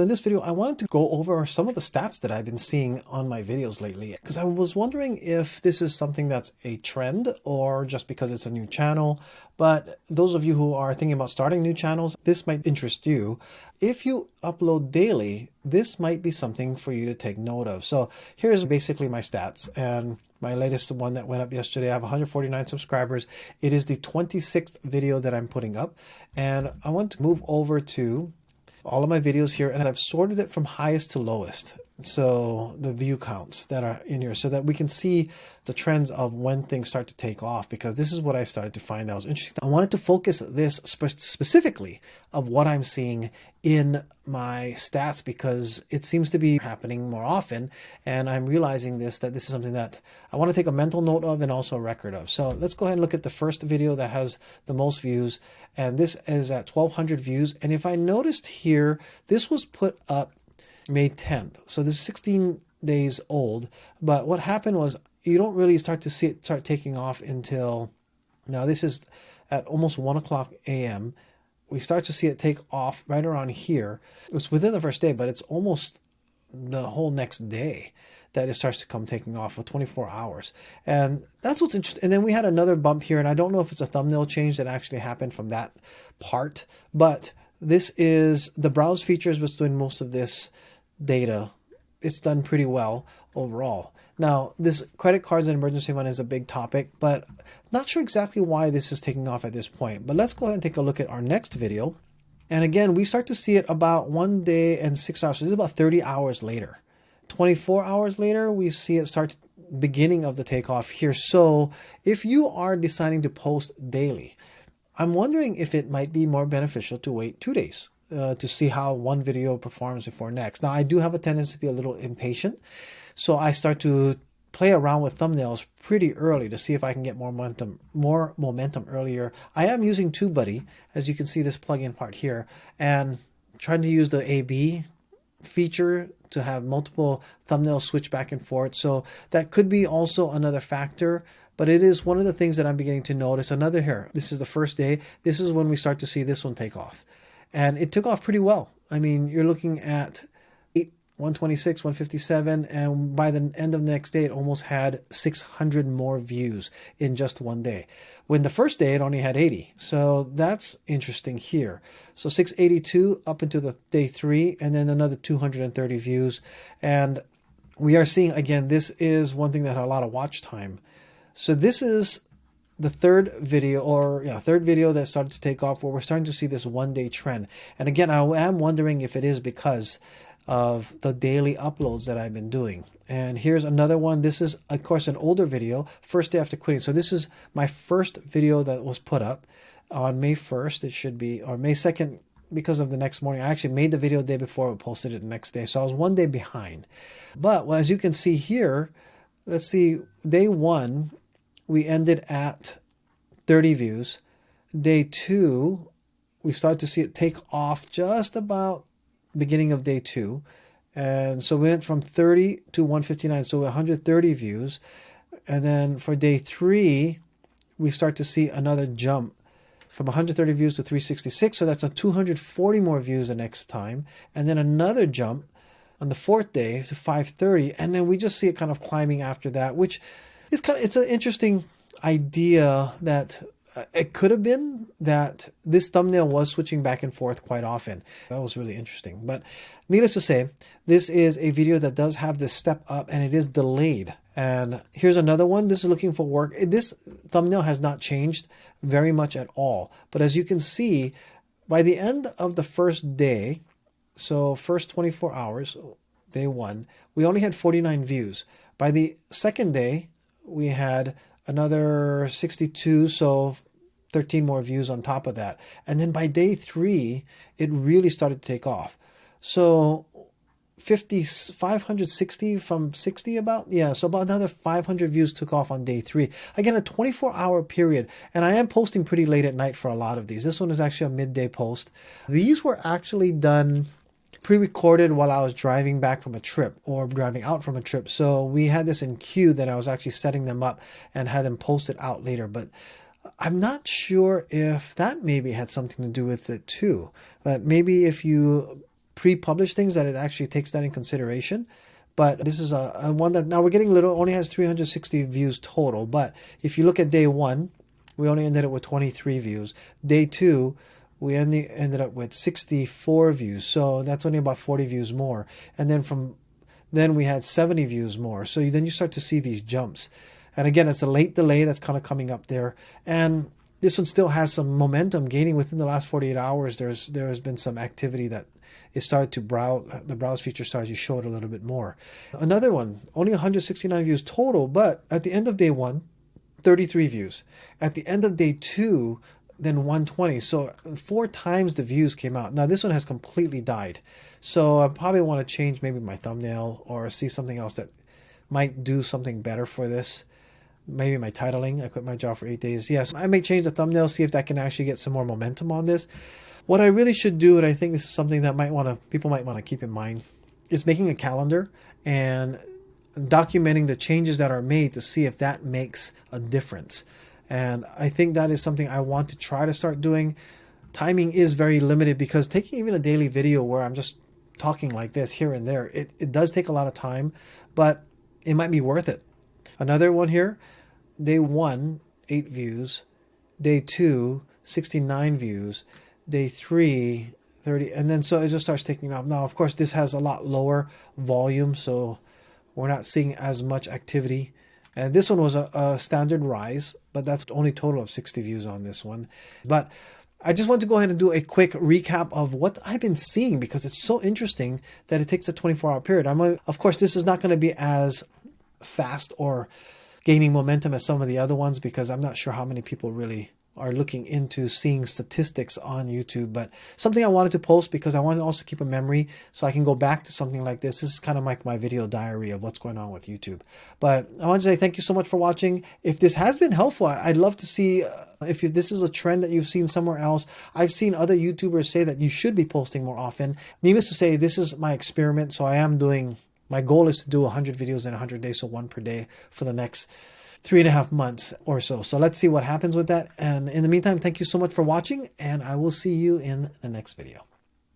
In this video, I wanted to go over some of the stats that I've been seeing on my videos lately, because I was wondering if this is something that's a trend or just because it's a new channel. But those of you who are thinking about starting new channels, this might interest you. If you upload daily, this might be something for you to take note of. So here's basically my stats, and my latest one that went up yesterday. I have 149 subscribers. It is the 26th video that I'm putting up, and I want to move over to all of my videos here, and I've sorted it from highest to lowest. So the view counts that are in here so that we can see the trends of when things start to take off, because this is what I started to find that was interesting. I wanted to focus this specifically of what I'm seeing in my stats, because it seems to be happening more often, and I'm realizing that this is something that I want to take a mental note of and also a record of. So let's go ahead and look at the first video that has the most views, and this is at 1,200 views. And if I noticed here, this was put up May 10th. So this is 16 days old. But what happened was you don't really start to see it start taking off until now. This is at almost 1 a.m. We start to see it take off right around here. It was within the first day, but it's almost the whole next day that it starts to come taking off for 24 hours. And that's what's interesting. And then we had another bump here, and I don't know if it's a thumbnail change that actually happened from that part, but this is the browse features was doing most of this data. It's done pretty well overall. Now, this credit cards and emergency fund is a big topic, but not sure exactly why this is taking off at this point. But let's go ahead and take a look at our next video. And again, we start to see it about 1 day and 6 hours. So this is about 30 hours later. 24 hours later, we see it start beginning of the takeoff here. So if you are deciding to post daily, I'm wondering if it might be more beneficial to wait 2 days to see how one video performs before next. Now, I do have a tendency to be a little impatient, so I start to play around with thumbnails pretty early to see if I can get more momentum earlier. I am using TubeBuddy, as you can see this plugin part here, and trying to use the A/B feature to have multiple thumbnails switch back and forth. So that could be also another factor, but it is one of the things that I'm beginning to notice. Another here, this is the first day. This is when we start to see this one take off. And it took off pretty well. I mean, you're looking at 126, 157, and by the end of the next day, it almost had 600 more views in just 1 day. When the first day, it only had 80. So that's interesting here. So 682 up into the day 3, and then another 230 views. And we are seeing, again, this is one thing that had a lot of watch time. So this is the third video that started to take off, where we're starting to see this 1 day trend. And again, I am wondering if it is because of the daily uploads that I've been doing. And here's another one. This is, of course, an older video, first day after quitting. So this is my first video that was put up on May 1st. It should be, or May 2nd, because of the next morning. I actually made the video the day before, but posted it the next day. So I was 1 day behind. But well, as you can see here, let's see, day 1, we ended at 30 views. Day 2, we started to see it take off just about beginning of day 2. And so we went from 30 to 159, so 130 views. And then for day 3, we start to see another jump from 130 views to 366. So that's a 240 more views the next time. And then another jump on the 4th day to 530. And then we just see it kind of climbing after that, which is it's an interesting idea that it could have been that this thumbnail was switching back and forth quite often. That was really interesting. But needless to say, this is a video that does have this step up, and it is delayed. And here's another one. This is looking for work. This thumbnail has not changed very much at all. But as you can see, by the end of the first day, so first 24 hours, day 1, we only had 49 views. By the second day, we had another 62, so 13 more views on top of that. And then by day 3, it really started to take off. So 560 from 60 about, yeah, so about another 500 views took off on day 3. Again, a 24-hour period, and I am posting pretty late at night for a lot of these. This one is actually a midday post. These were actually done pre-recorded while I was driving back from a trip or driving out from a trip. So we had this in queue that I was actually setting them up and had them posted out later. But I'm not sure if that maybe had something to do with it too. But maybe if you pre-published things that it actually takes that in consideration. But this is a one that now we're getting little, only has 360 views total. But if you look at day 1, we only ended up with 23 views. Day 2, we ended up with 64 views. So that's only about 40 views more. And then we had 70 views more. So then you start to see these jumps. And again, it's a late delay that's kind of coming up there. And this one still has some momentum gaining within the last 48 hours. There's been some activity that it started to browse. The browse feature starts to show it a little bit more. Another one, only 169 views total, but at the end of day 1, 33 views. At the end of day 2, then 120. So 4 times the views came out. Now this one has completely died. So I probably want to change maybe my thumbnail or see something else that might do something better for this. Maybe my titling. I quit my job for 8 days. Yes, I may change the thumbnail, see if that can actually get some more momentum on this. What I really should do, and I think this is something that people might want to keep in mind, is making a calendar and documenting the changes that are made to see if that makes a difference. And I think that is something I want to try to start doing. Timing is very limited because taking even a daily video where I'm just talking like this here and there, it does take a lot of time, but it might be worth it. Another one here, day 1, 8 views, day 2, 69 views, day 3, 30, and then so it just starts taking off. Now, of course, this has a lot lower volume, so we're not seeing as much activity. And this one was a standard rise, but that's only total of 60 views on this one. But I just want to go ahead and do a quick recap of what I've been seeing because it's so interesting that it takes a 24-hour period. Of course, this is not going to be as fast or gaining momentum as some of the other ones because I'm not sure how many people really are looking into seeing statistics on YouTube, but something I wanted to post because I want to also keep a memory so I can go back to something like this. This is kind of like my video diary of what's going on with YouTube. But I want to say thank you so much for watching. If this has been helpful, I'd love to see if this is a trend that you've seen somewhere else. I've seen other YouTubers say that you should be posting more often. Needless to say, this is my experiment, so my goal is to do 100 videos in 100 days, so 1 per day for the next 3.5 months or so. So let's see what happens with that. And in the meantime, thank you so much for watching, and I will see you in the next video.